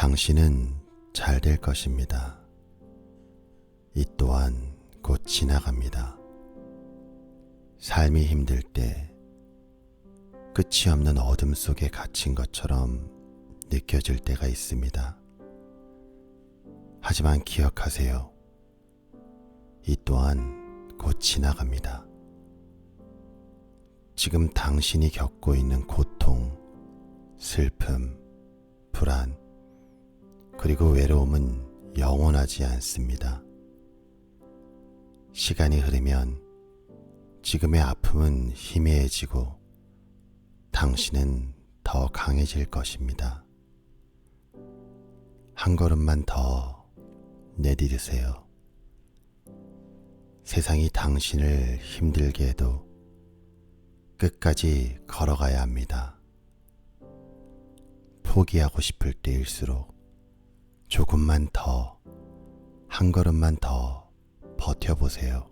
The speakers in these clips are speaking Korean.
당신은 잘 될 것입니다. 이 또한 곧 지나갑니다. 삶이 힘들 때 끝이 없는 어둠 속에 갇힌 것처럼 느껴질 때가 있습니다. 하지만 기억하세요. 이 또한 곧 지나갑니다. 지금 당신이 겪고 있는 고통, 슬픔, 불안, 그리고 외로움은 영원하지 않습니다. 시간이 흐르면 지금의 아픔은 희미해지고 당신은 더 강해질 것입니다. 한 걸음만 더 내디디세요. 세상이 당신을 힘들게 해도 끝까지 걸어가야 합니다. 포기하고 싶을 때일수록 조금만 더, 한 걸음만 더 버텨보세요.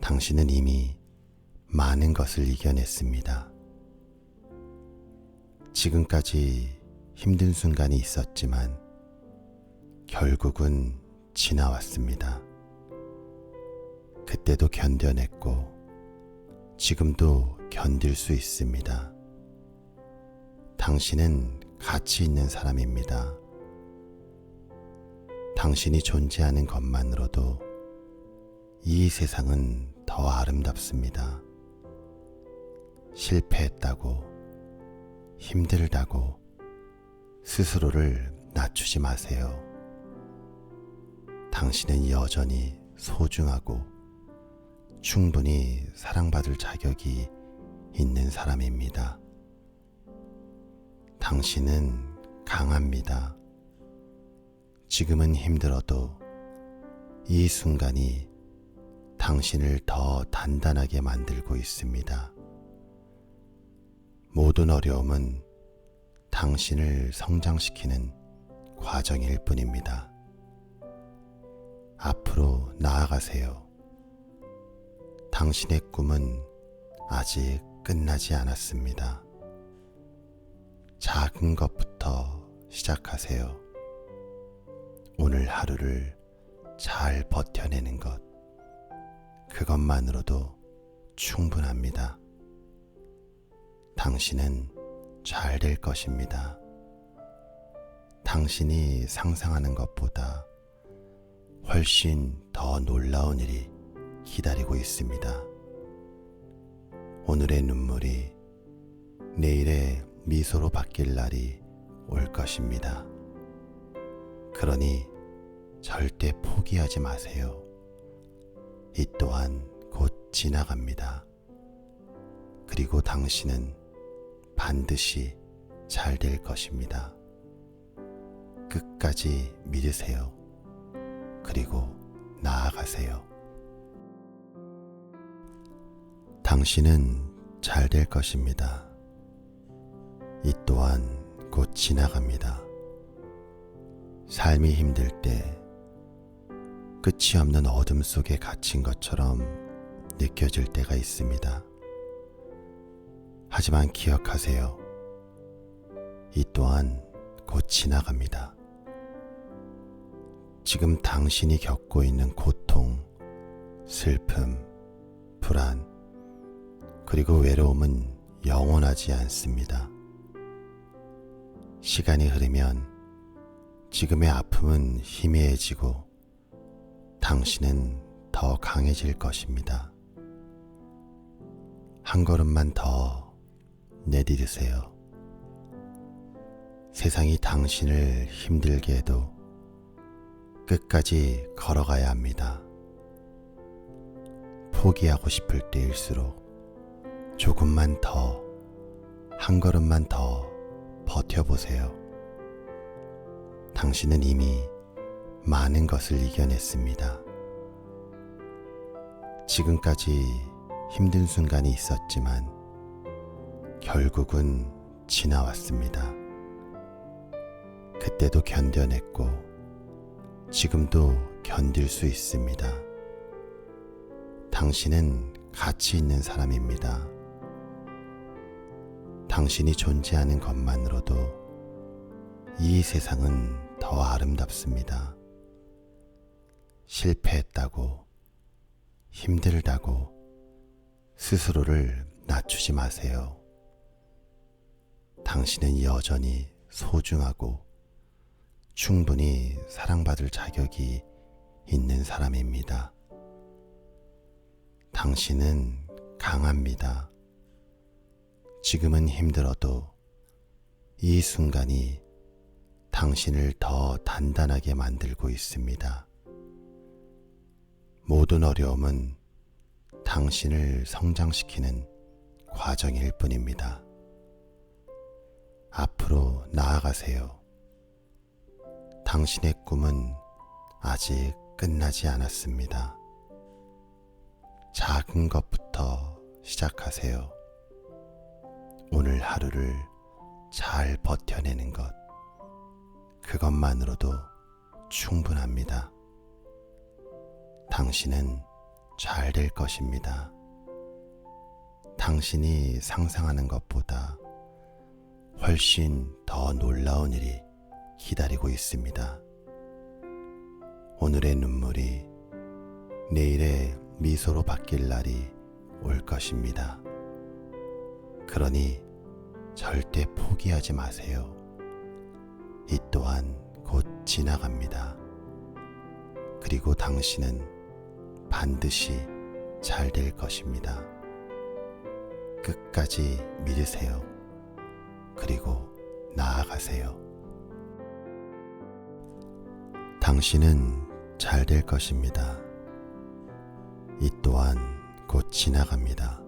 당신은 이미 많은 것을 이겨냈습니다. 지금까지 힘든 순간이 있었지만 결국은 지나왔습니다. 그때도 견뎌냈고 지금도 견딜 수 있습니다. 당신은 가치 있는 사람입니다. 당신이 존재하는 것만으로도 이 세상은 더 아름답습니다. 실패했다고, 힘들다고 스스로를 낮추지 마세요. 당신은 여전히 소중하고 충분히 사랑받을 자격이 있는 사람입니다. 당신은 강합니다. 지금은 힘들어도 이 순간이 당신을 더 단단하게 만들고 있습니다. 모든 어려움은 당신을 성장시키는 과정일 뿐입니다. 앞으로 나아가세요. 당신의 꿈은 아직 끝나지 않았습니다. 작은 것부터 시작하세요. 오늘 하루를 잘 버텨내는 것, 그것만으로도 충분합니다. 당신은 잘 될 것입니다. 당신이 상상하는 것보다 훨씬 더 놀라운 일이 기다리고 있습니다. 오늘의 눈물이 내일의 미소로 바뀔 날이 올 것입니다. 그러니 절대 포기하지 마세요. 이 또한 곧 지나갑니다. 그리고 당신은 반드시 잘 될 것입니다. 끝까지 믿으세요. 그리고 나아가세요. 당신은 잘 될 것입니다. 이 또한 곧 지나갑니다. 삶이 힘들 때 끝이 없는 어둠 속에 갇힌 것처럼 느껴질 때가 있습니다. 하지만 기억하세요. 이 또한 곧 지나갑니다. 지금 당신이 겪고 있는 고통, 슬픔, 불안, 그리고 외로움은 영원하지 않습니다. 시간이 흐르면 지금의 아픔은 희미해지고 당신은 더 강해질 것입니다. 한 걸음만 더 내디디세요. 세상이 당신을 힘들게 해도 끝까지 걸어가야 합니다. 포기하고 싶을 때일수록 조금만 더, 한 걸음만 더 버텨보세요. 당신은 이미 많은 것을 이겨냈습니다. 지금까지 힘든 순간이 있었지만 결국은 지나왔습니다. 그때도 견뎌냈고 지금도 견딜 수 있습니다. 당신은 가치 있는 사람입니다. 당신이 존재하는 것만으로도 이 세상은 더 아름답습니다. 실패했다고, 힘들다고 스스로를 낮추지 마세요. 당신은 여전히 소중하고 충분히 사랑받을 자격이 있는 사람입니다. 당신은 강합니다. 지금은 힘들어도 이 순간이 당신을 더 단단하게 만들고 있습니다. 모든 어려움은 당신을 성장시키는 과정일 뿐입니다. 앞으로 나아가세요. 당신의 꿈은 아직 끝나지 않았습니다. 작은 것부터 시작하세요. 오늘 하루를 잘 버텨내는 것, 그것만으로도 충분합니다. 당신은 잘 될 것입니다. 당신이 상상하는 것보다 훨씬 더 놀라운 일이 기다리고 있습니다. 오늘의 눈물이 내일의 미소로 바뀔 날이 올 것입니다. 그러니 절대 포기하지 마세요. 이 또한 곧 지나갑니다. 그리고 당신은 반드시 잘 될 것입니다. 끝까지 믿으세요. 그리고 나아가세요. 당신은 잘 될 것입니다. 이 또한 곧 지나갑니다.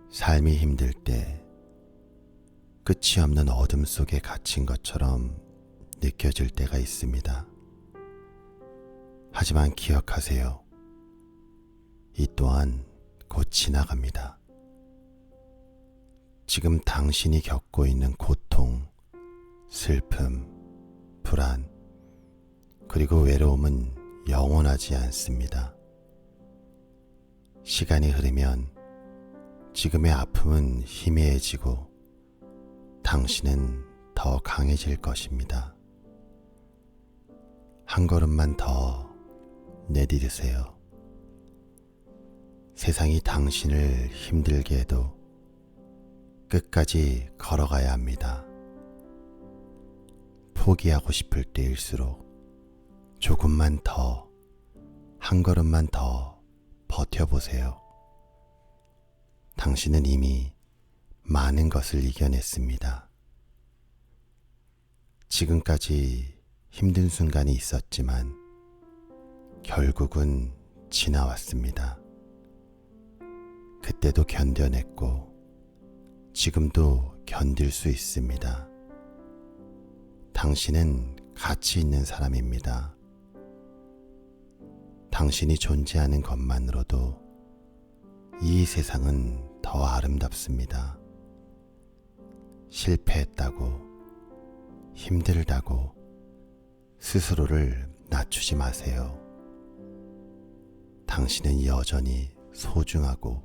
삶이 힘들 때 끝이 없는 어둠 속에 갇힌 것처럼 느껴질 때가 있습니다. 하지만 기억하세요. 이 또한 곧 지나갑니다. 지금 당신이 겪고 있는 고통, 슬픔, 불안, 그리고 외로움은 영원하지 않습니다. 시간이 흐르면 지금의 아픔은 희미해지고 당신은 더 강해질 것입니다. 한 걸음만 더 내디디세요. 세상이 당신을 힘들게 해도 끝까지 걸어가야 합니다. 포기하고 싶을 때일수록 조금만 더, 한 걸음만 더 버텨보세요. 당신은 이미 많은 것을 이겨냈습니다. 지금까지 힘든 순간이 있었지만 결국은 지나왔습니다. 그때도 견뎌냈고 지금도 견딜 수 있습니다. 당신은 가치 있는 사람입니다. 당신이 존재하는 것만으로도 이 세상은 더 아름답습니다. 실패했다고, 힘들다고 스스로를 낮추지 마세요. 당신은 여전히 소중하고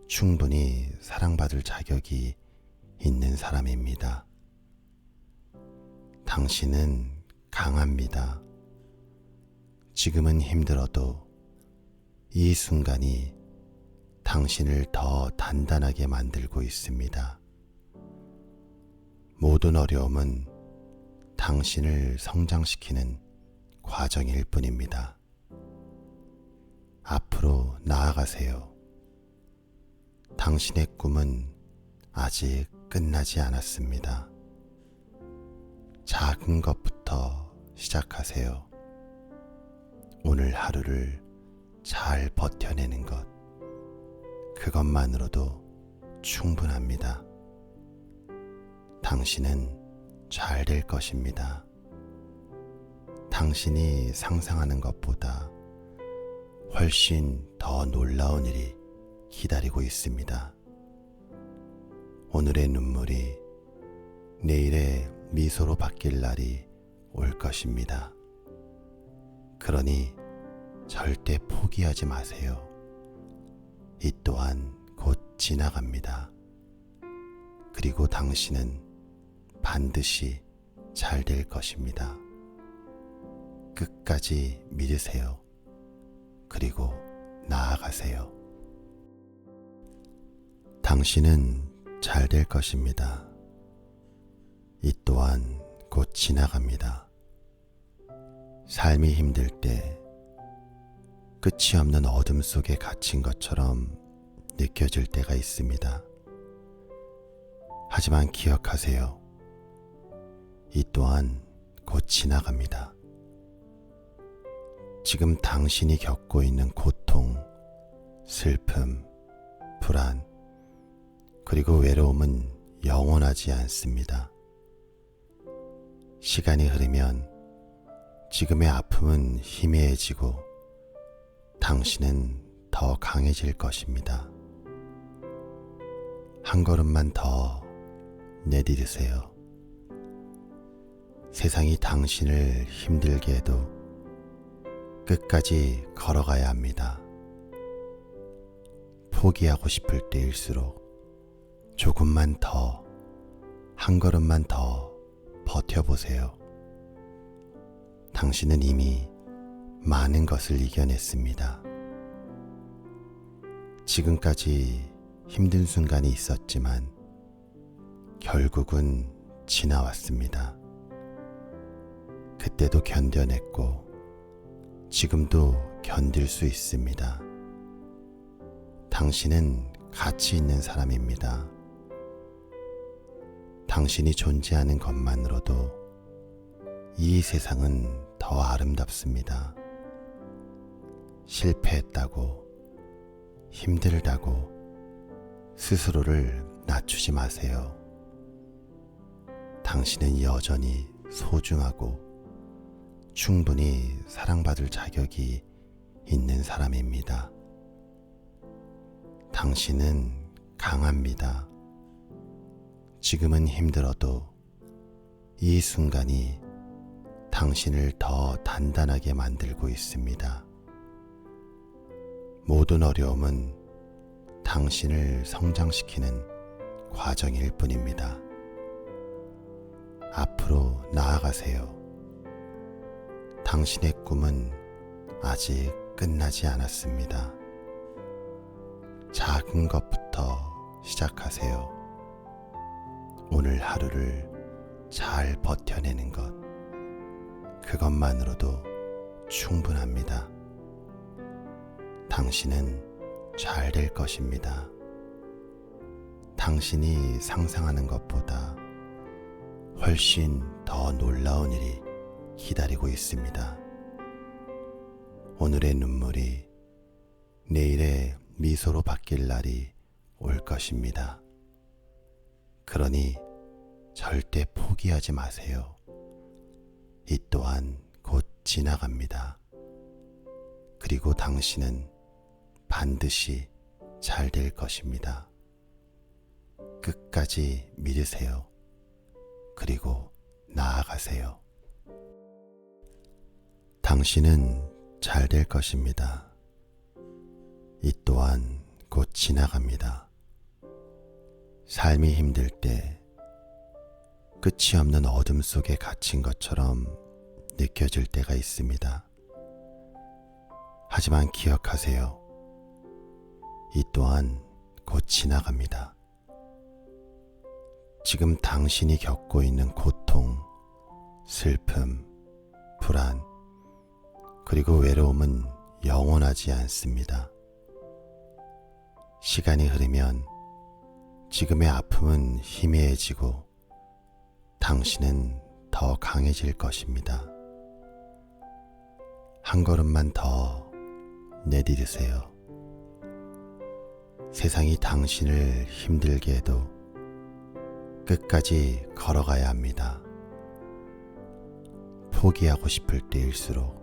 충분히 사랑받을 자격이 있는 사람입니다. 당신은 강합니다. 지금은 힘들어도 이 순간이 당신을 더 단단하게 만들고 있습니다. 모든 어려움은 당신을 성장시키는 과정일 뿐입니다. 앞으로 나아가세요. 당신의 꿈은 아직 끝나지 않았습니다. 작은 것부터 시작하세요. 오늘 하루를 잘 버텨내는 것, 그것만으로도 충분합니다. 당신은 잘 될 것입니다. 당신이 상상하는 것보다 훨씬 더 놀라운 일이 기다리고 있습니다. 오늘의 눈물이 내일의 미소로 바뀔 날이 올 것입니다. 그러니 절대 포기하지 마세요. 이 또한 곧 지나갑니다. 그리고 당신은 반드시 잘 될 것입니다. 끝까지 믿으세요. 그리고 나아가세요. 당신은 잘 될 것입니다. 이 또한 곧 지나갑니다. 삶이 힘들 때 끝이 없는 어둠 속에 갇힌 것처럼 느껴질 때가 있습니다. 하지만 기억하세요. 이 또한 곧 지나갑니다. 지금 당신이 겪고 있는 고통, 슬픔, 불안, 그리고 외로움은 영원하지 않습니다. 시간이 흐르면 지금의 아픔은 희미해지고 당신은 더 강해질 것입니다. 한 걸음만 더 내디디세요. 세상이 당신을 힘들게 해도 끝까지 걸어가야 합니다. 포기하고 싶을 때일수록 조금만 더, 한 걸음만 더 버텨보세요. 당신은 이미 많은 것을 이겨냈습니다. 지금까지 힘든 순간이 있었지만 결국은 지나왔습니다. 그때도 견뎌냈고 지금도 견딜 수 있습니다. 당신은 가치 있는 사람입니다. 당신이 존재하는 것만으로도 이 세상은 더 아름답습니다. 실패했다고, 힘들다고 스스로를 낮추지 마세요. 당신은 여전히 소중하고 충분히 사랑받을 자격이 있는 사람입니다. 당신은 강합니다. 지금은 힘들어도 이 순간이 당신을 더 단단하게 만들고 있습니다. 모든 어려움은 당신을 성장시키는 과정일 뿐입니다. 앞으로 나아가세요. 당신의 꿈은 아직 끝나지 않았습니다. 작은 것부터 시작하세요. 오늘 하루를 잘 버텨내는 것, 그것만으로도 충분합니다. 당신은 잘 될 것입니다. 당신이 상상하는 것보다 훨씬 더 놀라운 일이 기다리고 있습니다. 오늘의 눈물이 내일의 미소로 바뀔 날이 올 것입니다. 그러니 절대 포기하지 마세요. 이 또한 곧 지나갑니다. 그리고 당신은 반드시 잘 될 것입니다. 끝까지 믿으세요. 그리고 나아가세요. 당신은 잘 될 것입니다. 이 또한 곧 지나갑니다. 삶이 힘들 때 끝이 없는 어둠 속에 갇힌 것처럼 느껴질 때가 있습니다. 하지만 기억하세요. 이 또한 곧 지나갑니다. 지금 당신이 겪고 있는 고통, 슬픔, 불안, 그리고 외로움은 영원하지 않습니다. 시간이 흐르면 지금의 아픔은 희미해지고 당신은 더 강해질 것입니다. 한 걸음만 더 내디디세요. 세상이 당신을 힘들게 해도 끝까지 걸어가야 합니다. 포기하고 싶을 때일수록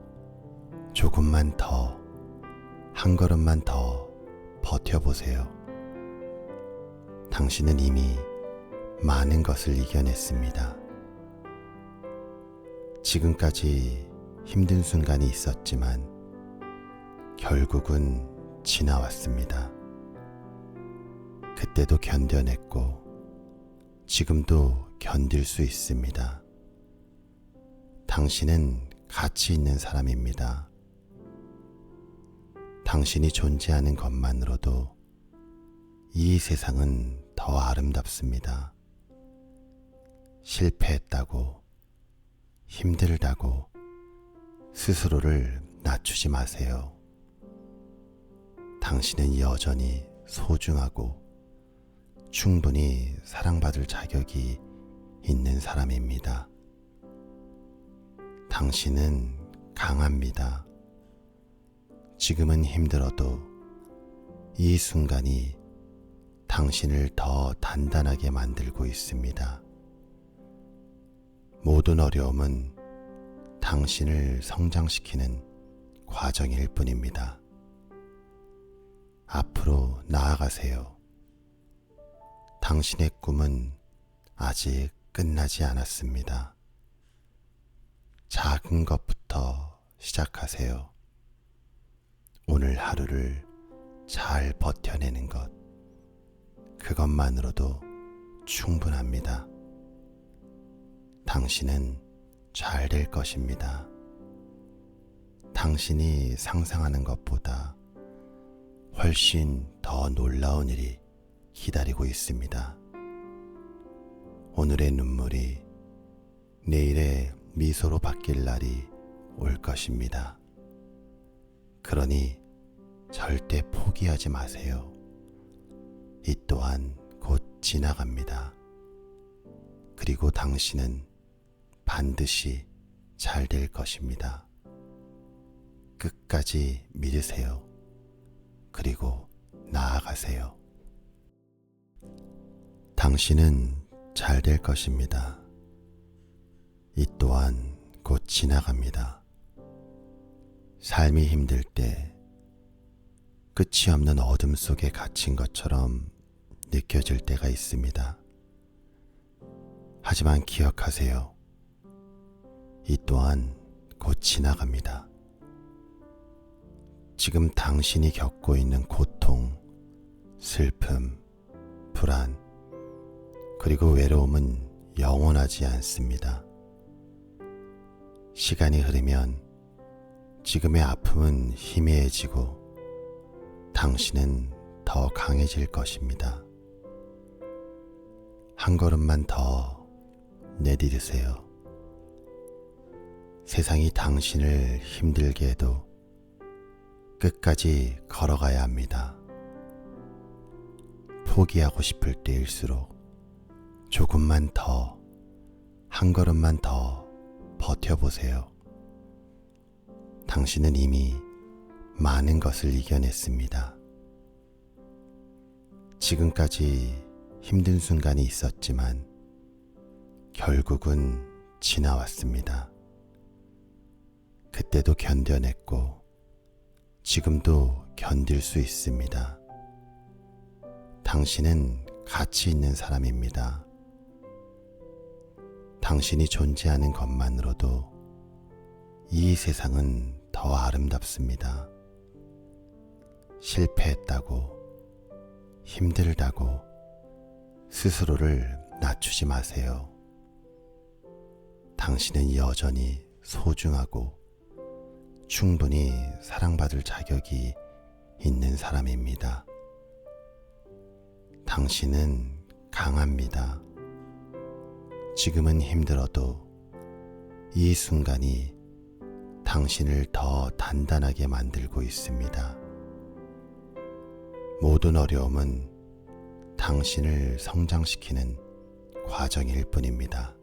조금만 더, 한 걸음만 더 버텨보세요. 당신은 이미 많은 것을 이겨냈습니다. 지금까지 힘든 순간이 있었지만 결국은 지나왔습니다. 그때도 견뎌냈고 지금도 견딜 수 있습니다. 당신은 가치 있는 사람입니다. 당신이 존재하는 것만으로도 이 세상은 더 아름답습니다. 실패했다고, 힘들다고 스스로를 낮추지 마세요. 당신은 여전히 소중하고 충분히 사랑받을 자격이 있는 사람입니다. 당신은 강합니다. 지금은 힘들어도 이 순간이 당신을 더 단단하게 만들고 있습니다. 모든 어려움은 당신을 성장시키는 과정일 뿐입니다. 앞으로 나아가세요. 당신의 꿈은 아직 끝나지 않았습니다. 작은 것부터 시작하세요. 오늘 하루를 잘 버텨내는 것, 그것만으로도 충분합니다. 당신은 잘 될 것입니다. 당신이 상상하는 것보다 훨씬 더 놀라운 일이 기다리고 있습니다. 오늘의 눈물이 내일의 미소로 바뀔 날이 올 것입니다. 그러니 절대 포기하지 마세요. 이 또한 곧 지나갑니다. 그리고 당신은 반드시 잘 될 것입니다. 끝까지 믿으세요. 그리고 나아가세요. 당신은 잘 될 것입니다. 이 또한 곧 지나갑니다. 삶이 힘들 때 끝이 없는 어둠 속에 갇힌 것처럼 느껴질 때가 있습니다. 하지만 기억하세요. 이 또한 곧 지나갑니다. 지금 당신이 겪고 있는 고통, 슬픔, 불안, 그리고 외로움은 영원하지 않습니다. 시간이 흐르면 지금의 아픔은 희미해지고 당신은 더 강해질 것입니다. 한 걸음만 더 내디디세요. 세상이 당신을 힘들게 해도 끝까지 걸어가야 합니다. 포기하고 싶을 때일수록 조금만 더, 한 걸음만 더 버텨보세요. 당신은 이미 많은 것을 이겨냈습니다. 지금까지 힘든 순간이 있었지만 결국은 지나왔습니다. 그때도 견뎌냈고 지금도 견딜 수 있습니다. 당신은 가치 있는 사람입니다. 당신이 존재하는 것만으로도 이 세상은 더 아름답습니다. 실패했다고, 힘들다고 스스로를 낮추지 마세요. 당신은 여전히 소중하고 충분히 사랑받을 자격이 있는 사람입니다. 당신은 강합니다. 지금은 힘들어도 이 순간이 당신을 더 단단하게 만들고 있습니다. 모든 어려움은 당신을 성장시키는 과정일 뿐입니다.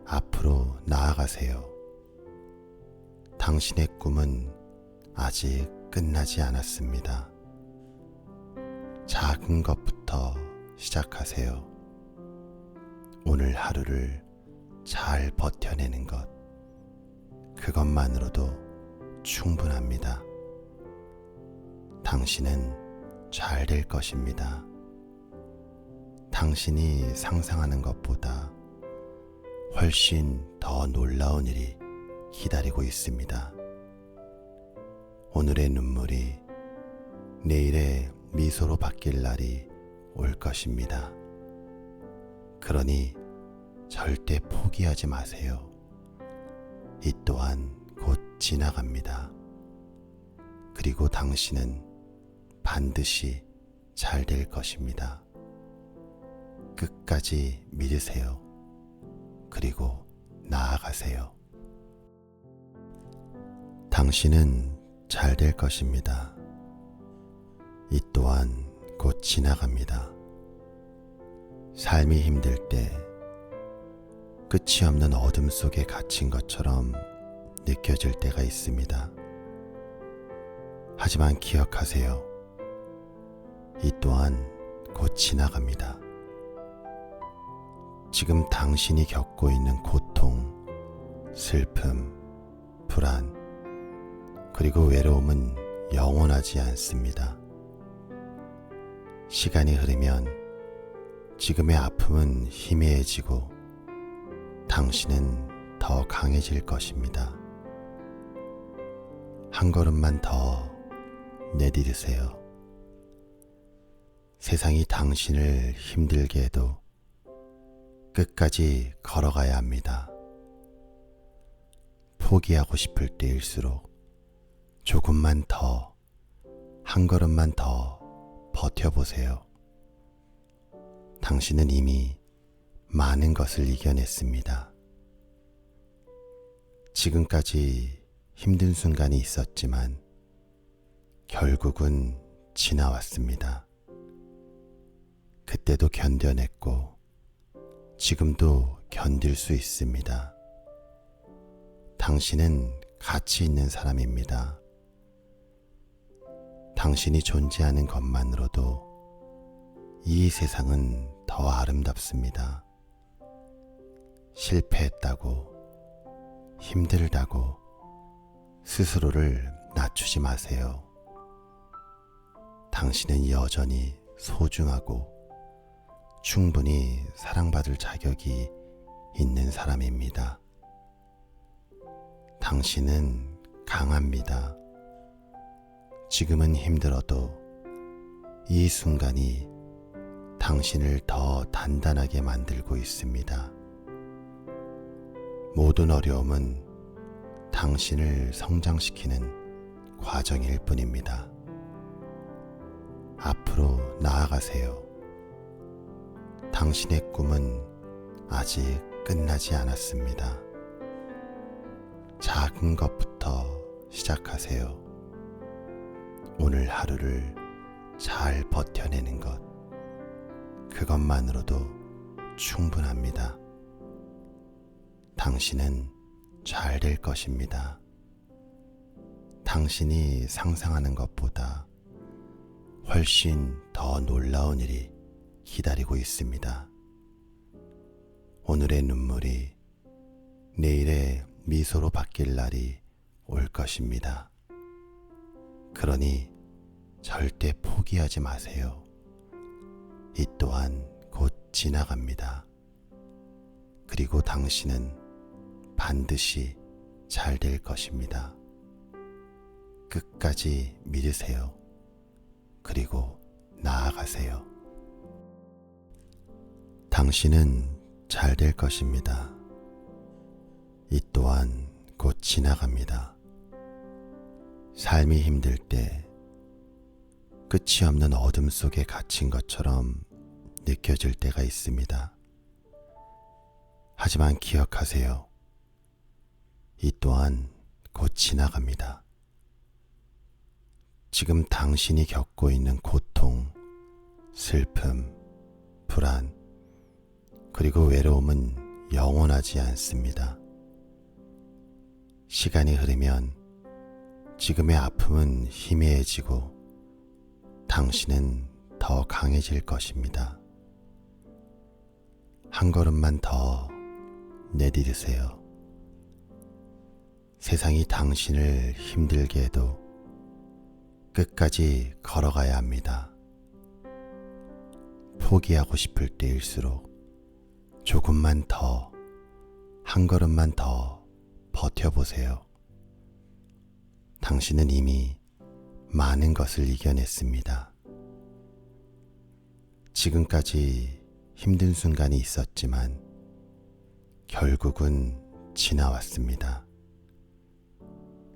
앞으로 나아가세요. 당신의 꿈은 아직 끝나지 않았습니다. 작은 것부터 시작하세요. 오늘 하루를 잘 버텨내는 것, 그것만으로도 충분합니다. 당신은 잘 될 것입니다. 당신이 상상하는 것보다 훨씬 더 놀라운 일이 기다리고 있습니다. 오늘의 눈물이 내일의 미소로 바뀔 날이 올 것입니다. 그러니 절대 포기하지 마세요. 이 또한 곧 지나갑니다. 그리고 당신은 반드시 잘 될 것입니다. 끝까지 믿으세요. 그리고 나아가세요. 당신은 잘 될 것입니다. 이 또한 곧 지나갑니다. 삶이 힘들 때 끝이 없는 어둠 속에 갇힌 것처럼 느껴질 때가 있습니다. 하지만 기억하세요. 이 또한 곧 지나갑니다. 지금 당신이 겪고 있는 고통, 슬픔, 불안, 그리고 외로움은 영원하지 않습니다. 시간이 흐르면 지금의 아픔은 희미해지고 당신은 더 강해질 것입니다. 한 걸음만 더 내디디세요. 세상이 당신을 힘들게 해도 끝까지 걸어가야 합니다. 포기하고 싶을 때일수록 조금만 더, 한 걸음만 더 버텨보세요. 당신은 이미 많은 것을 이겨냈습니다. 지금까지 힘든 순간이 있었지만 결국은 지나왔습니다. 그때도 견뎌냈고 지금도 견딜 수 있습니다. 당신은 가치 있는 사람입니다. 당신이 존재하는 것만으로도 이 세상은 더 아름답습니다. 실패했다고, 힘들다고 스스로를 낮추지 마세요. 당신은 여전히 소중하고 충분히 사랑받을 자격이 있는 사람입니다. 당신은 강합니다. 지금은 힘들어도 이 순간이 당신을 더 단단하게 만들고 있습니다. 모든 어려움은 당신을 성장시키는 과정일 뿐입니다. 앞으로 나아가세요. 당신의 꿈은 아직 끝나지 않았습니다. 작은 것부터 시작하세요. 오늘 하루를 잘 버텨내는 것, 그것만으로도 충분합니다. 당신은 잘 될 것입니다. 당신이 상상하는 것보다 훨씬 더 놀라운 일이 기다리고 있습니다. 오늘의 눈물이 내일의 미소로 바뀔 날이 올 것입니다. 그러니 절대 포기하지 마세요. 이 또한 곧 지나갑니다. 그리고 당신은 반드시 잘 될 것입니다. 끝까지 믿으세요. 그리고 나아가세요. 당신은 잘 될 것입니다. 이 또한 곧 지나갑니다. 삶이 힘들 때 끝이 없는 어둠 속에 갇힌 것처럼 느껴질 때가 있습니다. 하지만 기억하세요. 이 또한 곧 지나갑니다. 지금 당신이 겪고 있는 고통, 슬픔, 불안, 그리고 외로움은 영원하지 않습니다. 시간이 흐르면 지금의 아픔은 희미해지고 당신은 더 강해질 것입니다. 한 걸음만 더 내디디세요. 세상이 당신을 힘들게 해도 끝까지 걸어가야 합니다. 포기하고 싶을 때일수록 조금만 더, 한 걸음만 더 버텨보세요. 당신은 이미 많은 것을 이겨냈습니다. 지금까지 힘든 순간이 있었지만 결국은 지나왔습니다.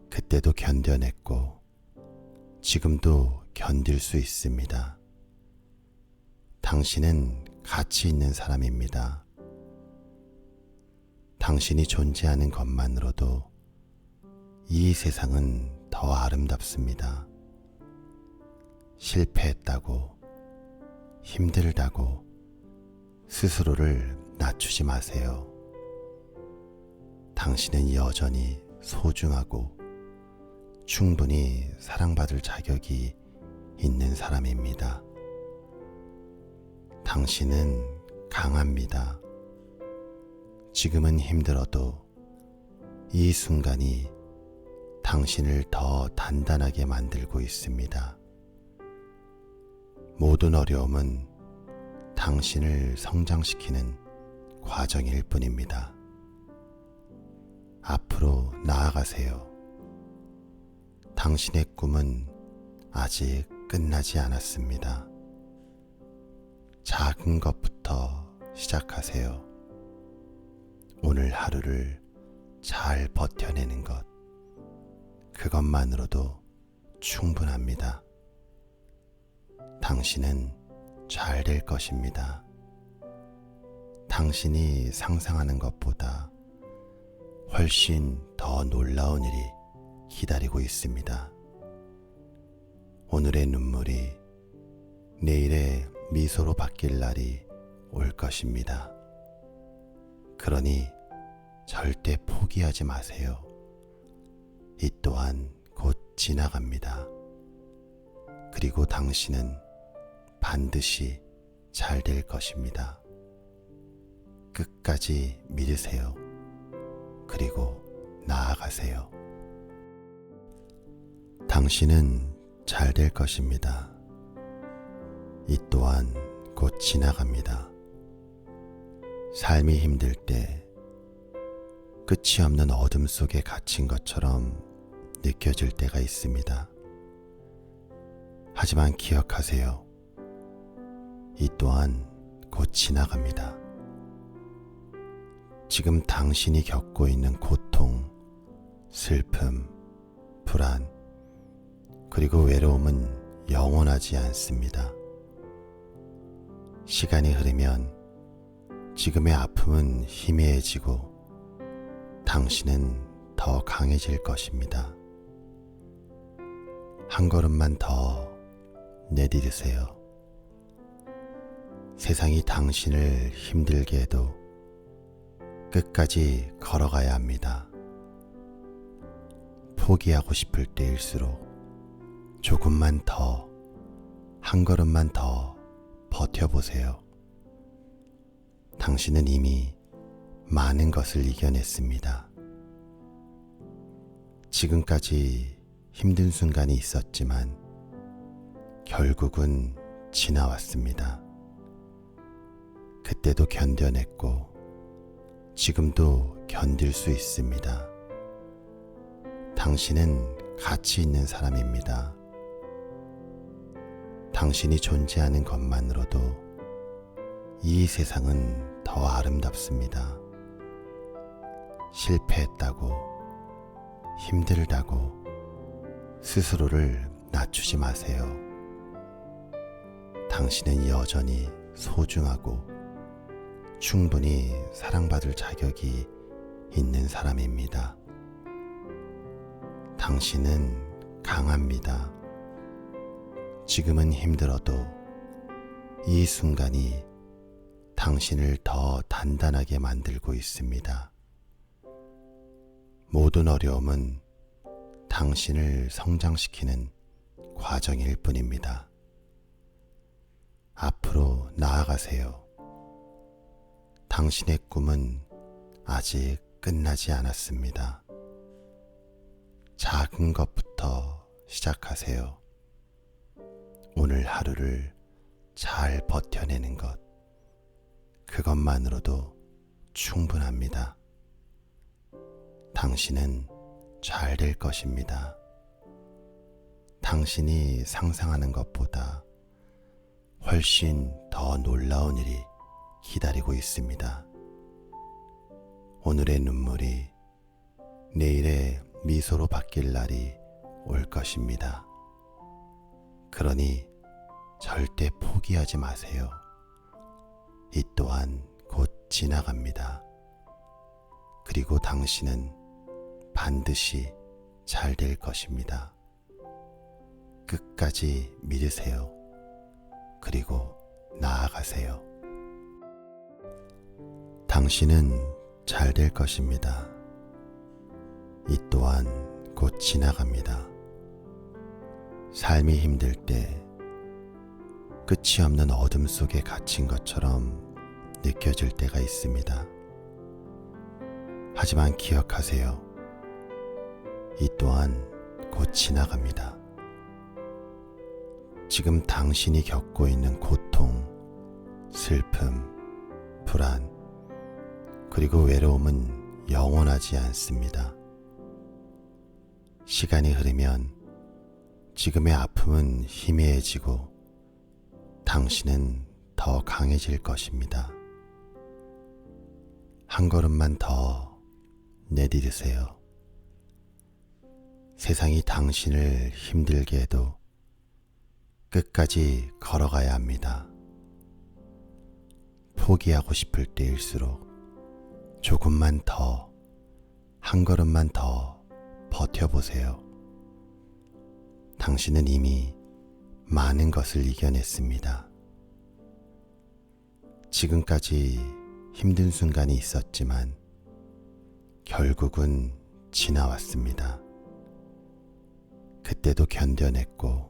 그때도 견뎌냈고 지금도 견딜 수 있습니다. 당신은 가치 있는 사람입니다. 당신이 존재하는 것만으로도 이 세상은 더 아름답습니다. 실패했다고, 힘들다고 스스로를 낮추지 마세요. 당신은 여전히 소중하고 충분히 사랑받을 자격이 있는 사람입니다. 당신은 강합니다. 지금은 힘들어도 이 순간이 당신을 더 단단하게 만들고 있습니다. 모든 어려움은 당신을 성장시키는 과정일 뿐입니다. 앞으로 나아가세요. 당신의 꿈은 아직 끝나지 않았습니다. 작은 것부터 시작하세요. 오늘 하루를 잘 버텨내는 것, 그것만으로도 충분합니다. 당신은 잘 될 것입니다. 당신이 상상하는 것보다 훨씬 더 놀라운 일이 기다리고 있습니다. 오늘의 눈물이 내일의 미소로 바뀔 날이 올 것입니다. 그러니 절대 포기하지 마세요. 이 또한 곧 지나갑니다. 그리고 당신은 반드시 잘 될 것입니다. 끝까지 믿으세요. 그리고 나아가세요. 당신은 잘 될 것입니다. 이 또한 곧 지나갑니다. 삶이 힘들 때 끝이 없는 어둠 속에 갇힌 것처럼 느껴질 때가 있습니다. 하지만 기억하세요. 이 또한 곧 지나갑니다. 지금 당신이 겪고 있는 고통, 슬픔, 불안, 그리고 외로움은 영원하지 않습니다. 시간이 흐르면 지금의 아픔은 희미해지고 당신은 더 강해질 것입니다. 한 걸음만 더 내디디세요. 세상이 당신을 힘들게 해도 끝까지 걸어가야 합니다. 포기하고 싶을 때일수록 조금만 더, 한 걸음만 더 버텨보세요. 당신은 이미 많은 것을 이겨냈습니다. 지금까지 힘든 순간이 있었지만 결국은 지나왔습니다. 그때도 견뎌냈고 지금도 견딜 수 있습니다. 당신은 가치 있는 사람입니다. 당신이 존재하는 것만으로도 이 세상은 더 아름답습니다. 실패했다고, 힘들다고 스스로를 낮추지 마세요. 당신은 여전히 소중하고 충분히 사랑받을 자격이 있는 사람입니다. 당신은 강합니다. 지금은 힘들어도 이 순간이 당신을 더 단단하게 만들고 있습니다. 모든 어려움은 당신을 성장시키는 과정일 뿐입니다. 앞으로 나아가세요. 당신의 꿈은 아직 끝나지 않았습니다. 작은 것부터 시작하세요. 오늘 하루를 잘 버텨내는 것, 그것만으로도 충분합니다. 당신은 잘 될 것입니다. 당신이 상상하는 것보다 훨씬 더 놀라운 일이 기다리고 있습니다. 오늘의 눈물이 내일의 미소로 바뀔 날이 올 것입니다. 그러니 절대 포기하지 마세요. 이 또한 곧 지나갑니다. 그리고 당신은 반드시 잘 될 것입니다. 끝까지 믿으세요. 그리고 나아가세요. 당신은 잘 될 것입니다. 이 또한 곧 지나갑니다. 삶이 힘들 때 끝이 없는 어둠 속에 갇힌 것처럼 느껴질 때가 있습니다. 하지만 기억하세요. 이 또한 곧 지나갑니다. 지금 당신이 겪고 있는 고통, 슬픔, 불안, 그리고 외로움은 영원하지 않습니다. 시간이 흐르면 지금의 아픔은 희미해지고 당신은 더 강해질 것입니다. 한 걸음만 더 내디디세요. 세상이 당신을 힘들게 해도 끝까지 걸어가야 합니다. 포기하고 싶을 때일수록 조금만 더, 한 걸음만 더 버텨보세요. 당신은 이미 많은 것을 이겨냈습니다. 지금까지 힘든 순간이 있었지만 결국은 지나왔습니다. 그때도 견뎌냈고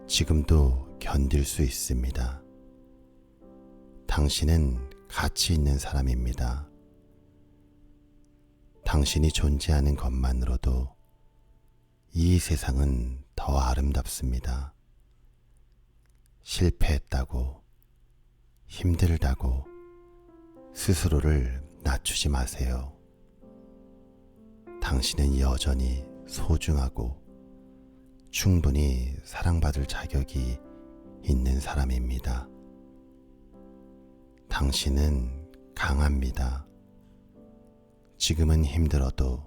지금도 견딜 수 있습니다. 당신은 가치 있는 사람입니다. 당신이 존재하는 것만으로도 이 세상은 더 아름답습니다. 실패했다고, 힘들다고 스스로를 낮추지 마세요. 당신은 여전히 소중하고 충분히 사랑받을 자격이 있는 사람입니다. 당신은 강합니다. 지금은 힘들어도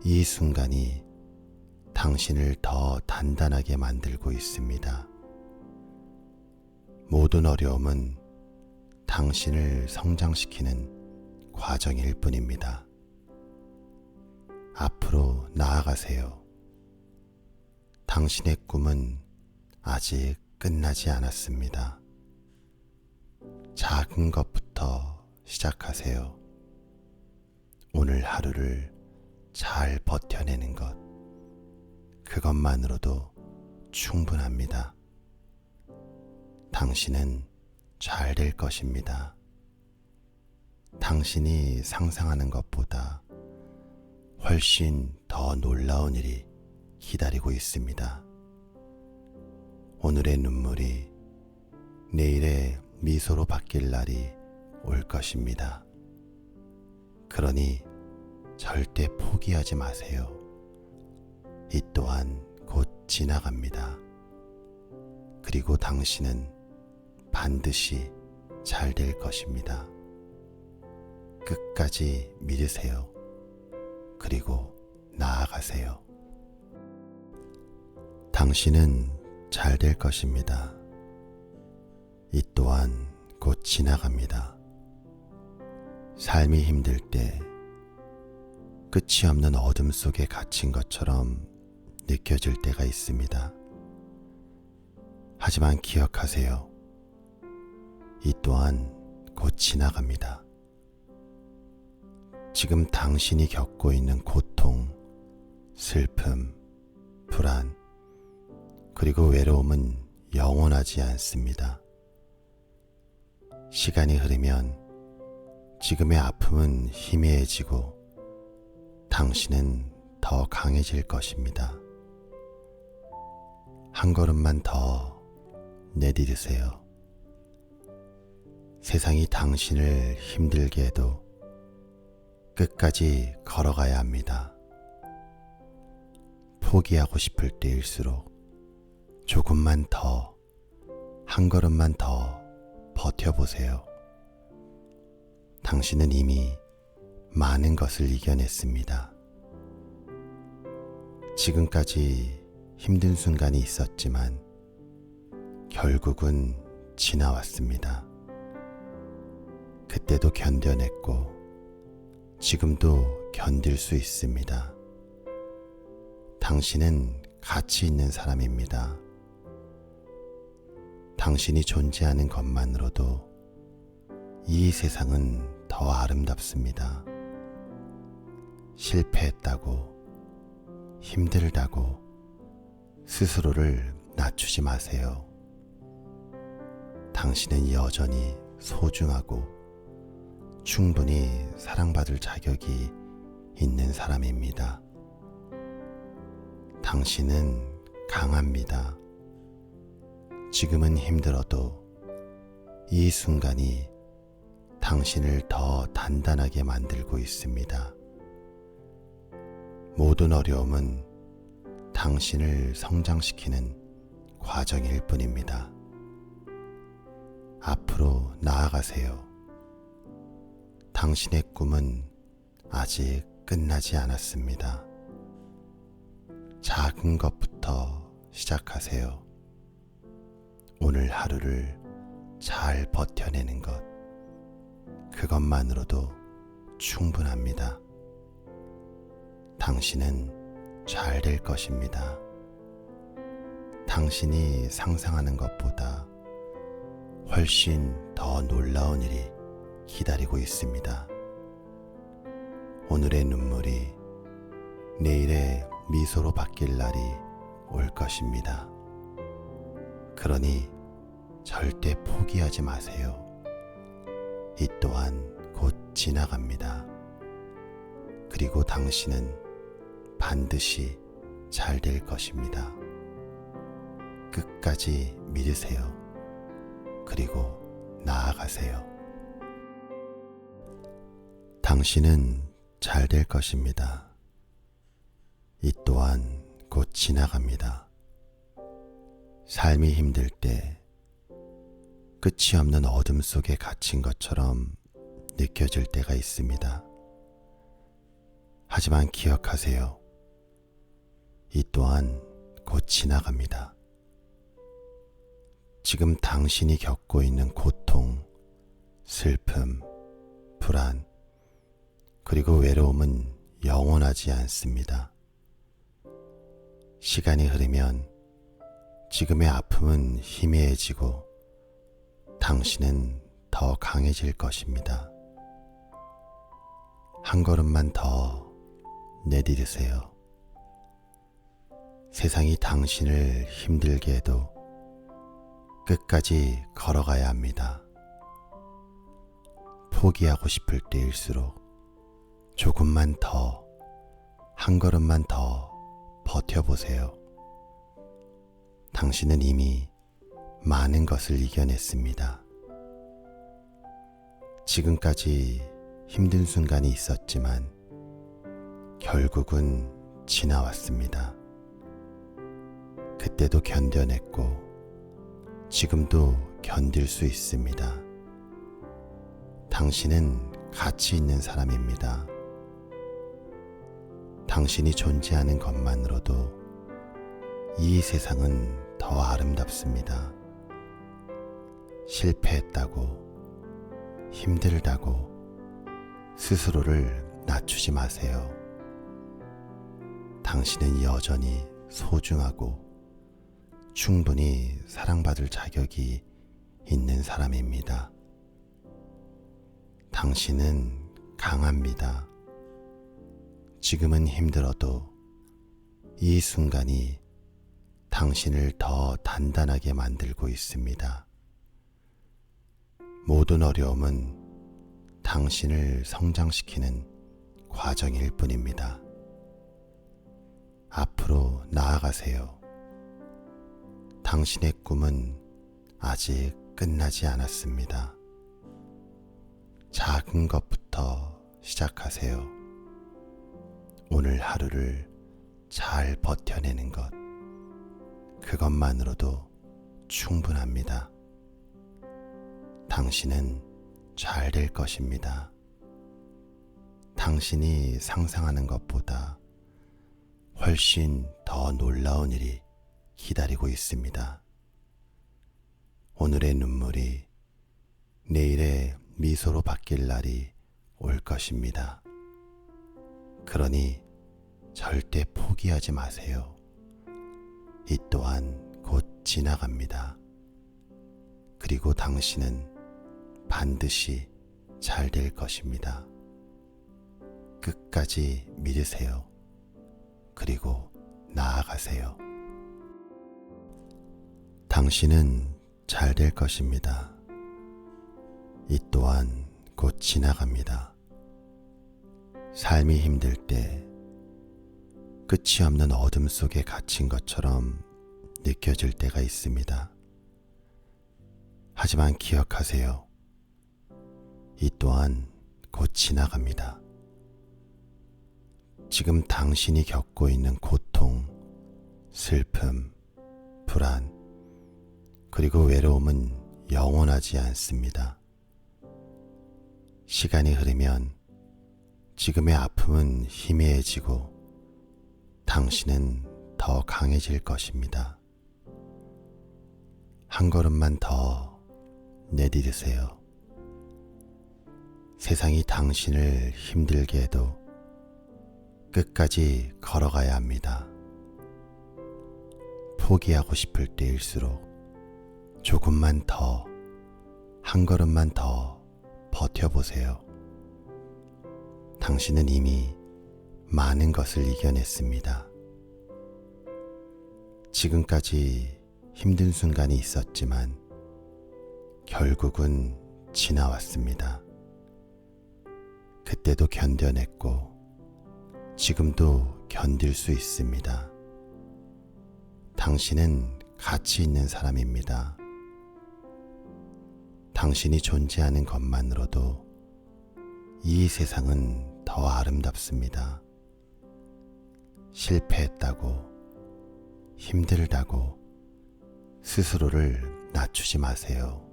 이 순간이 당신을 더 단단하게 만들고 있습니다. 모든 어려움은 당신을 성장시키는 과정일 뿐입니다. 앞으로 나아가세요. 당신의 꿈은 아직 끝나지 않았습니다. 작은 것부터 시작하세요. 오늘 하루를 잘 버텨내는 것, 그것만으로도 충분합니다. 당신은 잘 될 것입니다. 당신이 상상하는 것보다 훨씬 더 놀라운 일이 기다리고 있습니다. 오늘의 눈물이 내일의 미소로 바뀔 날이 올 것입니다. 그러니 절대 포기하지 마세요. 이 또한 곧 지나갑니다. 그리고 당신은 반드시 잘 될 것입니다. 끝까지 믿으세요. 그리고 나아가세요. 당신은 잘 될 것입니다. 이 또한 곧 지나갑니다. 삶이 힘들 때 끝이 없는 어둠 속에 갇힌 것처럼 느껴질 때가 있습니다. 하지만 기억하세요. 이 또한 곧 지나갑니다. 지금 당신이 겪고 있는 고통, 슬픔, 불안, 그리고 외로움은 영원하지 않습니다. 시간이 흐르면 지금의 아픔은 희미해지고 당신은 더 강해질 것입니다. 한 걸음만 더 내디디세요. 세상이 당신을 힘들게 해도 끝까지 걸어가야 합니다. 포기하고 싶을 때일수록 조금만 더, 한 걸음만 더 버텨보세요. 당신은 이미 많은 것을 이겨냈습니다. 지금까지 힘든 순간이 있었지만 결국은 지나왔습니다. 그때도 견뎌냈고 지금도 견딜 수 있습니다. 당신은 가치 있는 사람입니다. 당신이 존재하는 것만으로도 이 세상은 더 아름답습니다. 실패했다고, 힘들다고 스스로를 낮추지 마세요. 당신은 여전히 소중하고 충분히 사랑받을 자격이 있는 사람입니다. 당신은 강합니다. 지금은 힘들어도 이 순간이 당신을 더 단단하게 만들고 있습니다. 모든 어려움은 당신을 성장시키는 과정일 뿐입니다. 앞으로 나아가세요. 당신의 꿈은 아직 끝나지 않았습니다. 작은 것부터 시작하세요. 오늘 하루를 잘 버텨내는 것, 그것만으로도 충분합니다. 당신은 잘 될 것입니다. 당신이 상상하는 것보다 훨씬 더 놀라운 일이 기다리고 있습니다. 오늘의 눈물이 내일의 미소로 바뀔 날이 올 것입니다. 그러니 절대 포기하지 마세요. 이 또한 곧 지나갑니다. 그리고 당신은 반드시 잘 될 것입니다. 끝까지 믿으세요. 그리고 나아가세요. 당신은 잘 될 것입니다. 이 또한 곧 지나갑니다. 삶이 힘들 때 끝이 없는 어둠 속에 갇힌 것처럼 느껴질 때가 있습니다. 하지만 기억하세요. 이 또한 곧 지나갑니다. 지금 당신이 겪고 있는 고통, 슬픔, 불안, 그리고 외로움은 영원하지 않습니다. 시간이 흐르면 지금의 아픔은 희미해지고 당신은 더 강해질 것입니다. 한 걸음만 더 내디디세요. 세상이 당신을 힘들게 해도 끝까지 걸어가야 합니다. 포기하고 싶을 때일수록 조금만 더, 한 걸음만 더 버텨보세요. 당신은 이미 많은 것을 이겨냈습니다. 지금까지 힘든 순간이 있었지만 결국은 지나왔습니다. 그때도 견뎌냈고 지금도 견딜 수 있습니다. 당신은 가치 있는 사람입니다. 당신이 존재하는 것만으로도 이 세상은 더 아름답습니다. 실패했다고, 힘들다고 스스로를 낮추지 마세요. 당신은 여전히 소중하고 충분히 사랑받을 자격이 있는 사람입니다. 당신은 강합니다. 지금은 힘들어도 이 순간이 당신을 더 단단하게 만들고 있습니다. 모든 어려움은 당신을 성장시키는 과정일 뿐입니다. 앞으로 나아가세요. 당신의 꿈은 아직 끝나지 않았습니다. 작은 것부터 시작하세요. 오늘 하루를 잘 버텨내는 것, 그것만으로도 충분합니다. 당신은 잘 될 것입니다. 당신이 상상하는 것보다 훨씬 더 놀라운 일이 기다리고 있습니다. 오늘의 눈물이 내일의 미소로 바뀔 날이 올 것입니다. 그러니 절대 포기하지 마세요. 이 또한 곧 지나갑니다. 그리고 당신은 반드시 잘 될 것입니다. 끝까지 믿으세요. 그리고 나아가세요. 당신은 잘 될 것입니다. 이 또한 곧 지나갑니다. 삶이 힘들 때 끝이 없는 어둠 속에 갇힌 것처럼 느껴질 때가 있습니다. 하지만 기억하세요. 이 또한 곧 지나갑니다. 지금 당신이 겪고 있는 고통, 슬픔, 불안, 그리고 외로움은 영원하지 않습니다. 시간이 흐르면 지금의 아픔은 희미해지고 당신은 더 강해질 것입니다. 한 걸음만 더 내디디세요. 세상이 당신을 힘들게 해도 끝까지 걸어가야 합니다. 포기하고 싶을 때일수록 조금만 더, 한 걸음만 더 버텨보세요. 당신은 이미 많은 것을 이겨냈습니다. 지금까지 힘든 순간이 있었지만 결국은 지나왔습니다. 그때도 견뎌냈고 지금도 견딜 수 있습니다. 당신은 가치 있는 사람입니다. 당신이 존재하는 것만으로도 이 세상은 더 아름답습니다. 실패했다고, 힘들다고 스스로를 낮추지 마세요.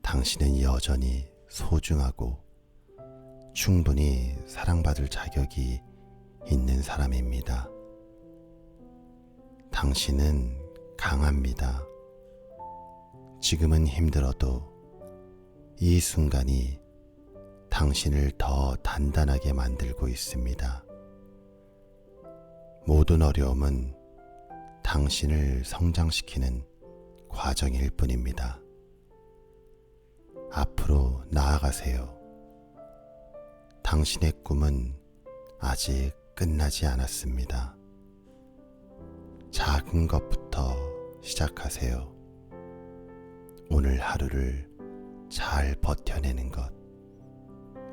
당신은 여전히 소중하고 충분히 사랑받을 자격이 있는 사람입니다. 당신은 강합니다. 지금은 힘들어도 이 순간이 당신을 더 단단하게 만들고 있습니다. 모든 어려움은 당신을 성장시키는 과정일 뿐입니다. 앞으로 나아가세요. 당신의 꿈은 아직 끝나지 않았습니다. 작은 것부터 시작하세요. 오늘 하루를 잘 버텨내는 것,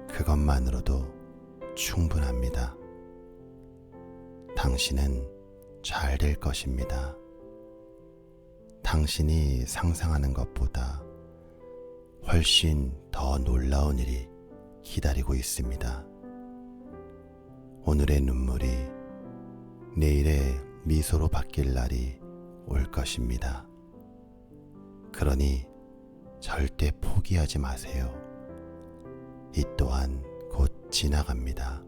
그것만으로도 충분합니다. 당신은 잘 될 것입니다. 당신이 상상하는 것보다 훨씬 더 놀라운 일이 기다리고 있습니다. 오늘의 눈물이 내일의 미소로 바뀔 날이 올 것입니다. 그러니 절대 포기하지 마세요. 이 또한 곧 지나갑니다.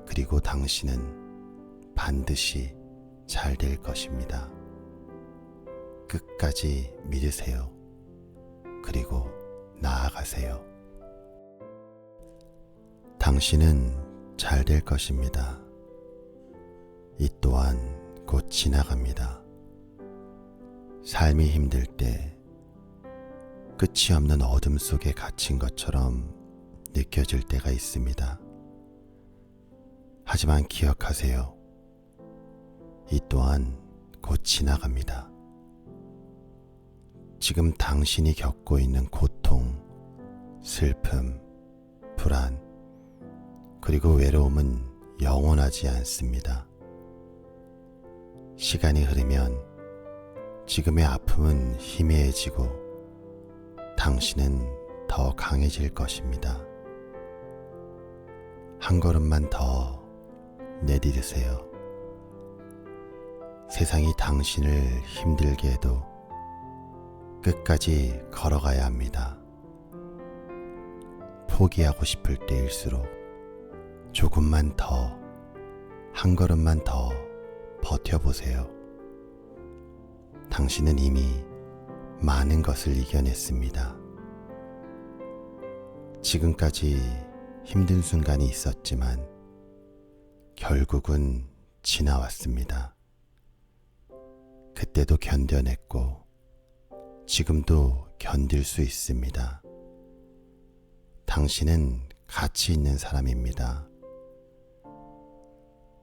그리고 당신은 반드시 잘 될 것입니다. 끝까지 믿으세요. 그리고 나아가세요. 당신은 잘 될 것입니다. 이 또한 곧 지나갑니다. 삶이 힘들 때 끝이 없는 어둠 속에 갇힌 것처럼 느껴질 때가 있습니다. 하지만 기억하세요. 이 또한 곧 지나갑니다. 지금 당신이 겪고 있는 고통, 슬픔, 불안, 그리고 외로움은 영원하지 않습니다. 시간이 흐르면 지금의 아픔은 희미해지고 당신은 더 강해질 것입니다. 한 걸음만 더 내디디세요. 세상이 당신을 힘들게 해도 끝까지 걸어가야 합니다. 포기하고 싶을 때일수록 조금만 더, 한 걸음만 더 버텨보세요. 당신은 이미 많은 것을 이겨냈습니다. 지금까지 힘든 순간이 있었지만 결국은 지나왔습니다. 그때도 견뎌냈고 지금도 견딜 수 있습니다. 당신은 가치 있는 사람입니다.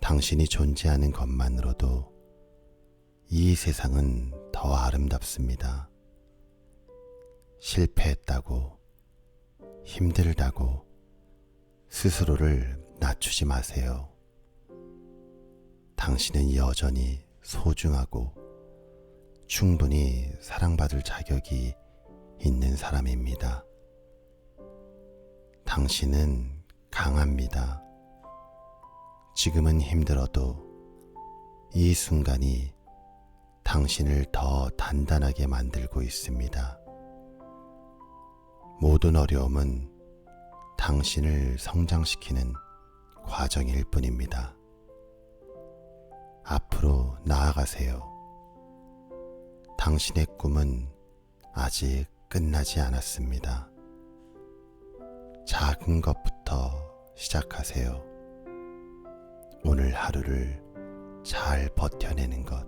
당신이 존재하는 것만으로도 이 세상은 더 아름답습니다. 실패했다고, 힘들다고 스스로를 낮추지 마세요. 당신은 여전히 소중하고 충분히 사랑받을 자격이 있는 사람입니다. 당신은 강합니다. 지금은 힘들어도 이 순간이 당신을 더 단단하게 만들고 있습니다. 모든 어려움은 당신을 성장시키는 과정일 뿐입니다. 앞으로 나아가세요. 당신의 꿈은 아직 끝나지 않았습니다. 작은 것부터 시작하세요. 오늘 하루를 잘 버텨내는 것,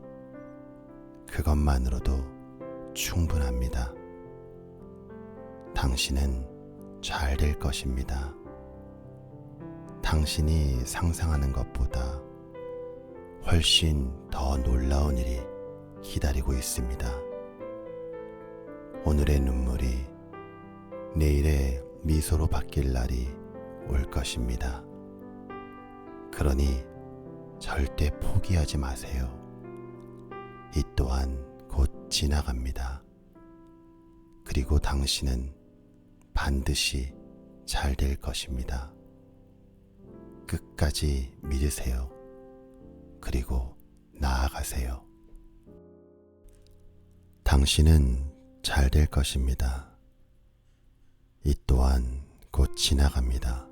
그것만으로도 충분합니다. 당신은 잘 될 것입니다. 당신이 상상하는 것보다 훨씬 더 놀라운 일이 기다리고 있습니다. 오늘의 눈물이 내일의 미소로 바뀔 날이 올 것입니다. 그러니 절대 포기하지 마세요. 이 또한 곧 지나갑니다. 그리고 당신은 반드시 잘 될 것입니다. 끝까지 믿으세요. 그리고 나아가세요. 당신은 잘 될 것입니다. 이 또한 곧 지나갑니다.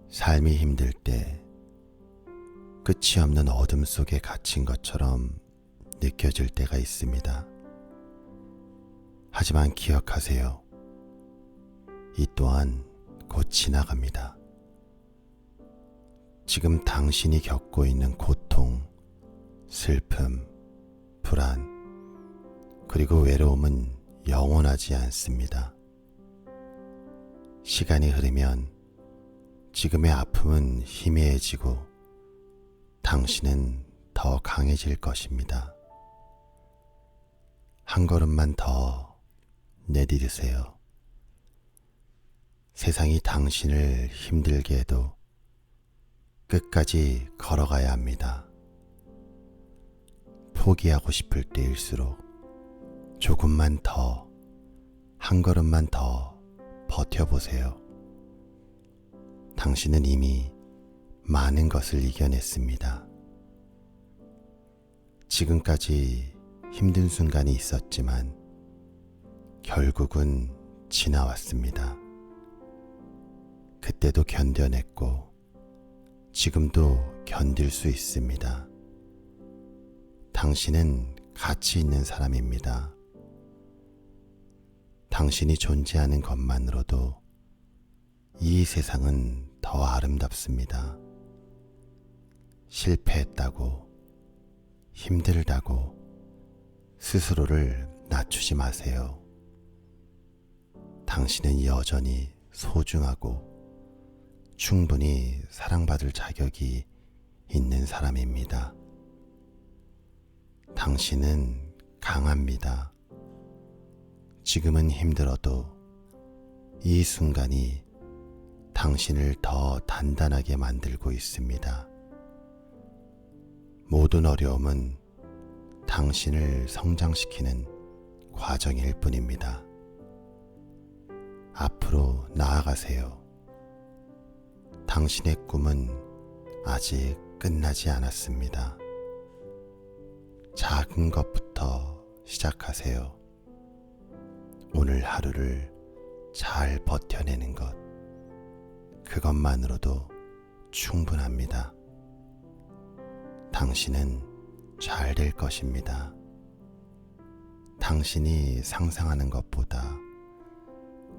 삶이 힘들 때 끝이 없는 어둠 속에 갇힌 것처럼 느껴질 때가 있습니다. 하지만 기억하세요. 이 또한 곧 지나갑니다. 지금 당신이 겪고 있는 고통, 슬픔, 불안, 그리고 외로움은 영원하지 않습니다. 시간이 흐르면 지금의 아픔은 희미해지고 당신은 더 강해질 것입니다. 한 걸음만 더 내디디세요. 세상이 당신을 힘들게 해도 끝까지 걸어가야 합니다. 포기하고 싶을 때일수록 조금만 더, 한 걸음만 더 버텨보세요. 당신은 이미 많은 것을 이겨냈습니다. 지금까지 힘든 순간이 있었지만 결국은 지나왔습니다. 그때도 견뎌냈고 지금도 견딜 수 있습니다. 당신은 가치 있는 사람입니다. 당신이 존재하는 것만으로도 이 세상은 더 아름답습니다. 실패했다고, 힘들다고 스스로를 낮추지 마세요. 당신은 여전히 소중하고 충분히 사랑받을 자격이 있는 사람입니다. 당신은 강합니다. 지금은 힘들어도 이 순간이 당신을 더 단단하게 만들고 있습니다. 모든 어려움은 당신을 성장시키는 과정일 뿐입니다. 앞으로 나아가세요. 당신의 꿈은 아직 끝나지 않았습니다. 작은 것부터 시작하세요. 오늘 하루를 잘 버텨내는 것, 그것만으로도 충분합니다. 당신은 잘 될 것입니다. 당신이 상상하는 것보다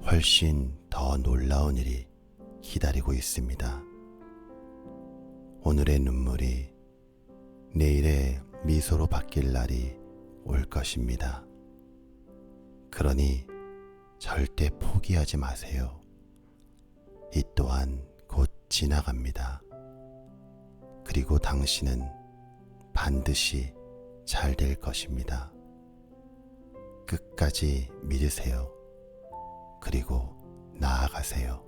훨씬 더 놀라운 일이 기다리고 있습니다. 오늘의 눈물이 내일의 미소로 바뀔 날이 올 것입니다. 그러니 절대 포기하지 마세요. 이 또한 곧 지나갑니다. 그리고 당신은 반드시 잘 될 것입니다. 끝까지 믿으세요. 그리고 나아가세요.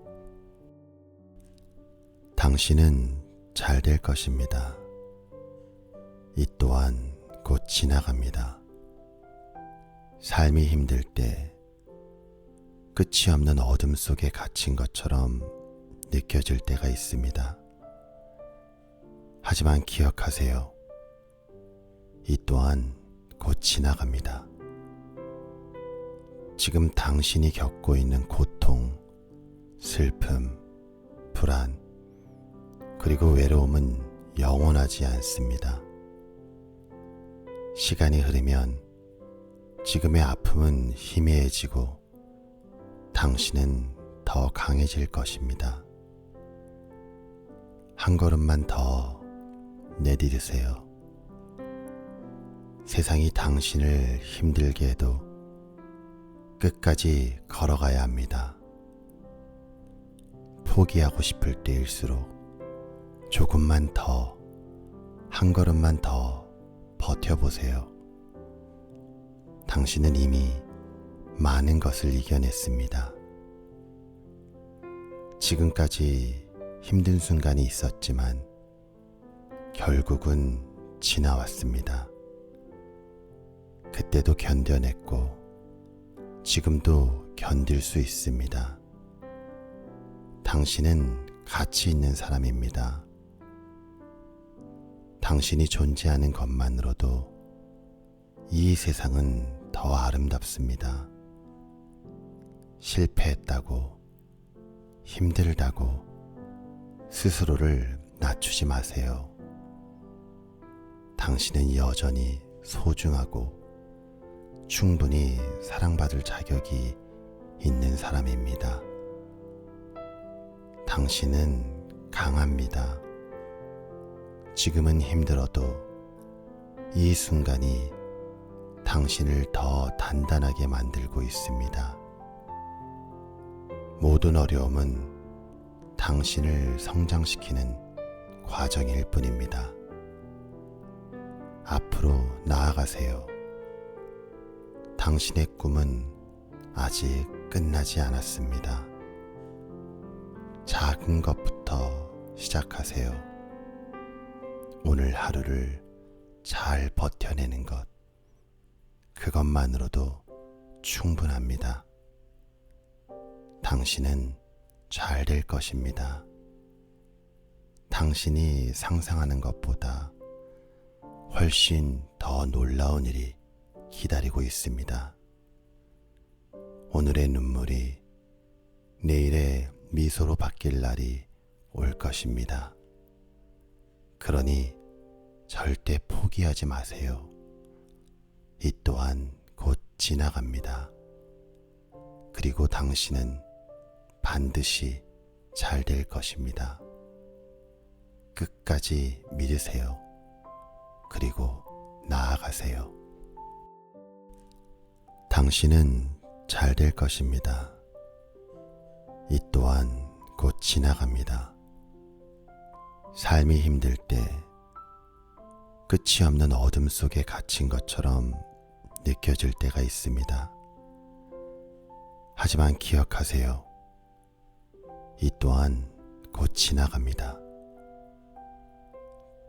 당신은 잘 될 것입니다. 이 또한 곧 지나갑니다. 삶이 힘들 때 끝이 없는 어둠 속에 갇힌 것처럼 느껴질 때가 있습니다. 하지만 기억하세요. 이 또한 곧 지나갑니다. 지금 당신이 겪고 있는 고통, 슬픔, 불안, 그리고 외로움은 영원하지 않습니다. 시간이 흐르면 지금의 아픔은 희미해지고 당신은 더 강해질 것입니다. 한 걸음만 더 내디디세요. 세상이 당신을 힘들게 해도 끝까지 걸어가야 합니다. 포기하고 싶을 때일수록 조금만 더, 한 걸음만 더 버텨보세요. 당신은 이미 많은 것을 이겨냈습니다. 지금까지 힘든 순간이 있었지만 결국은 지나왔습니다. 그때도 견뎌냈고 지금도 견딜 수 있습니다. 당신은 가치 있는 사람입니다. 당신이 존재하는 것만으로도 이 세상은 더 아름답습니다. 실패했다고, 힘들다고 스스로를 낮추지 마세요. 당신은 여전히 소중하고 충분히 사랑받을 자격이 있는 사람입니다. 당신은 강합니다. 지금은 힘들어도 이 순간이 당신을 더 단단하게 만들고 있습니다. 모든 어려움은 당신을 성장시키는 과정일 뿐입니다. 앞으로 나아가세요. 당신의 꿈은 아직 끝나지 않았습니다. 작은 것부터 시작하세요. 오늘 하루를 잘 버텨내는 것, 그것만으로도 충분합니다. 당신은 잘 될 것입니다. 당신이 상상하는 것보다 훨씬 더 놀라운 일이 기다리고 있습니다. 오늘의 눈물이 내일의 미소로 바뀔 날이 올 것입니다. 그러니 절대 포기하지 마세요. 이 또한 곧 지나갑니다. 그리고 당신은 반드시 잘 될 것입니다. 끝까지 믿으세요. 그리고 나아가세요. 당신은 잘 될 것입니다. 이 또한 곧 지나갑니다. 삶이 힘들 때 끝이 없는 어둠 속에 갇힌 것처럼 느껴질 때가 있습니다. 하지만 기억하세요. 이 또한 곧 지나갑니다.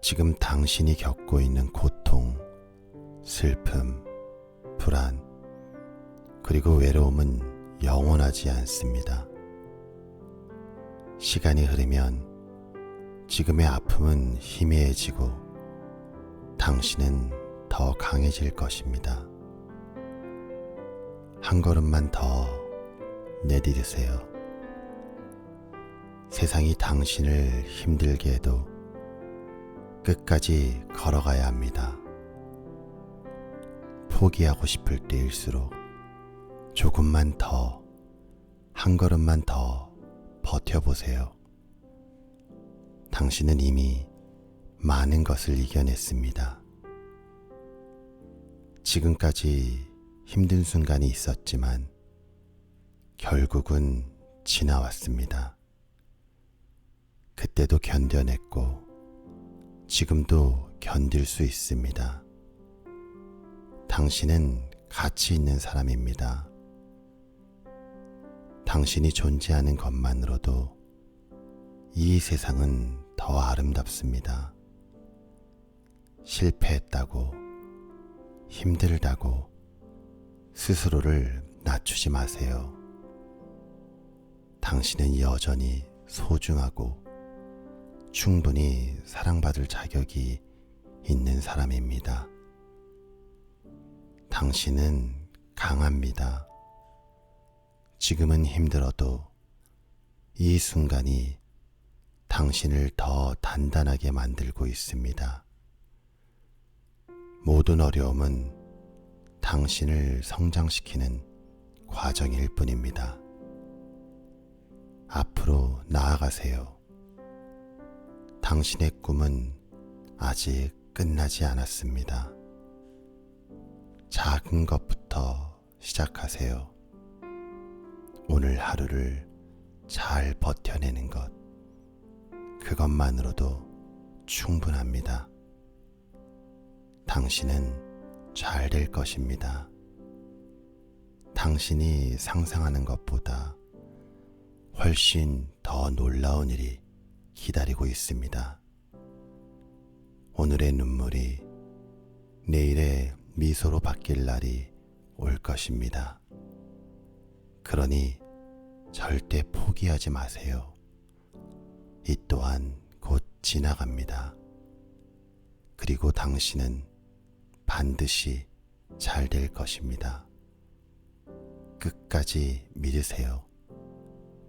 지금 당신이 겪고 있는 고통, 슬픔, 불안, 그리고 외로움은 영원하지 않습니다. 시간이 흐르면 지금의 아픔은 희미해지고 당신은 더 강해질 것입니다. 한 걸음만 더 내디디세요. 세상이 당신을 힘들게 해도 끝까지 걸어가야 합니다. 포기하고 싶을 때일수록 조금만 더, 한 걸음만 더 버텨보세요. 당신은 이미 많은 것을 이겨냈습니다. 지금까지 힘든 순간이 있었지만 결국은 지나왔습니다. 그때도 견뎌냈고 지금도 견딜 수 있습니다. 당신은 가치 있는 사람입니다. 당신이 존재하는 것만으로도 이 세상은 더 아름답습니다. 실패했다고, 힘들다고 스스로를 낮추지 마세요. 당신은 여전히 소중하고 충분히 사랑받을 자격이 있는 사람입니다. 당신은 강합니다. 지금은 힘들어도 이 순간이 당신을 더 단단하게 만들고 있습니다. 모든 어려움은 당신을 성장시키는 과정일 뿐입니다. 앞으로 나아가세요. 당신의 꿈은 아직 끝나지 않았습니다. 작은 것부터 시작하세요. 오늘 하루를 잘 버텨내는 것, 그것만으로도 충분합니다. 당신은 잘 될 것입니다. 당신이 상상하는 것보다 훨씬 더 놀라운 일이 기다리고 있습니다. 오늘의 눈물이 내일의 미소로 바뀔 날이 올 것입니다. 그러니 절대 포기하지 마세요. 이 또한 곧 지나갑니다. 그리고 당신은 반드시 잘 될 것입니다. 끝까지 믿으세요.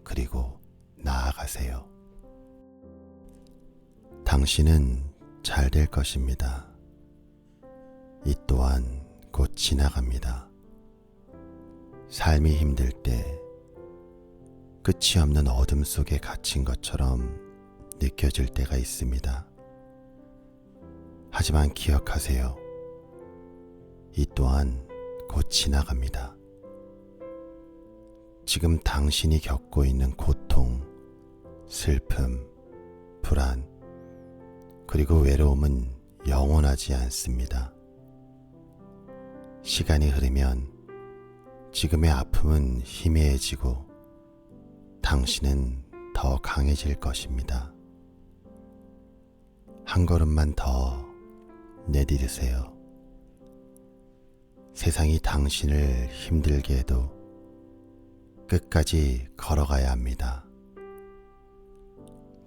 그리고 나아가세요. 당신은 잘 될 것입니다. 이 또한 곧 지나갑니다. 삶이 힘들 때 끝이 없는 어둠 속에 갇힌 것처럼 느껴질 때가 있습니다. 하지만 기억하세요. 이 또한 곧 지나갑니다. 지금 당신이 겪고 있는 고통, 슬픔, 불안, 그리고 외로움은 영원하지 않습니다. 시간이 흐르면 지금의 아픔은 희미해지고 당신은 더 강해질 것입니다. 한 걸음만 더 내디디세요. 세상이 당신을 힘들게 해도 끝까지 걸어가야 합니다.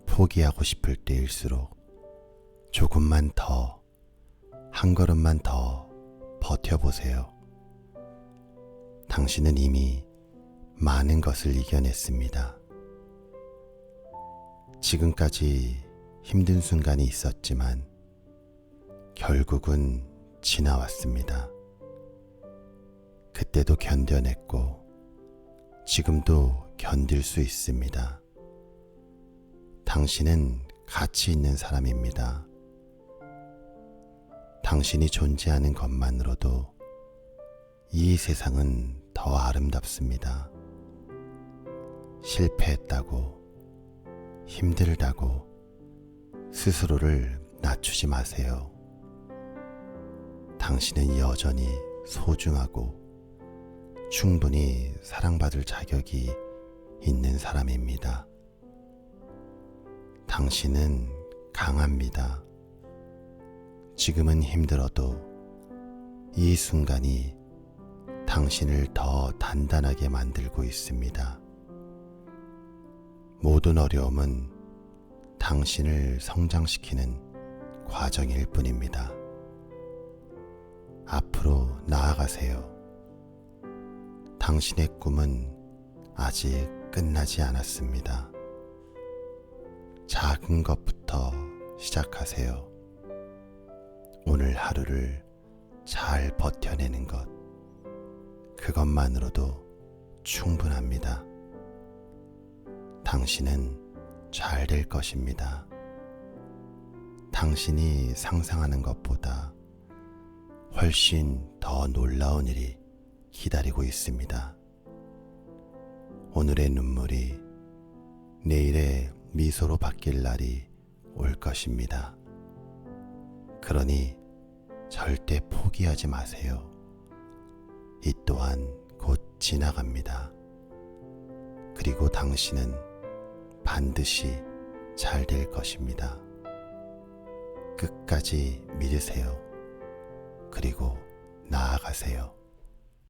포기하고 싶을 때일수록 조금만 더, 한 걸음만 더 버텨보세요. 당신은 이미 많은 것을 이겨냈습니다. 지금까지 힘든 순간이 있었지만 결국은 지나왔습니다. 그때도 견뎌냈고 지금도 견딜 수 있습니다. 당신은 가치 있는 사람입니다. 당신이 존재하는 것만으로도 이 세상은 더 아름답습니다. 실패했다고, 힘들다고 스스로를 낮추지 마세요. 당신은 여전히 소중하고 충분히 사랑받을 자격이 있는 사람입니다. 당신은 강합니다. 지금은 힘들어도 이 순간이 당신을 더 단단하게 만들고 있습니다. 모든 어려움은 당신을 성장시키는 과정일 뿐입니다. 앞으로 나아가세요. 당신의 꿈은 아직 끝나지 않았습니다. 작은 것부터 시작하세요. 오늘 하루를 잘 버텨내는 것, 그것만으로도 충분합니다. 당신은 잘 될 것입니다. 당신이 상상하는 것보다 훨씬 더 놀라운 일이 기다리고 있습니다. 오늘의 눈물이 내일의 미소로 바뀔 날이 올 것입니다. 그러니 절대 포기하지 마세요. 이 또한 곧 지나갑니다. 그리고 당신은 반드시 잘 될 것입니다. 끝까지 믿으세요. 그리고 나아가세요.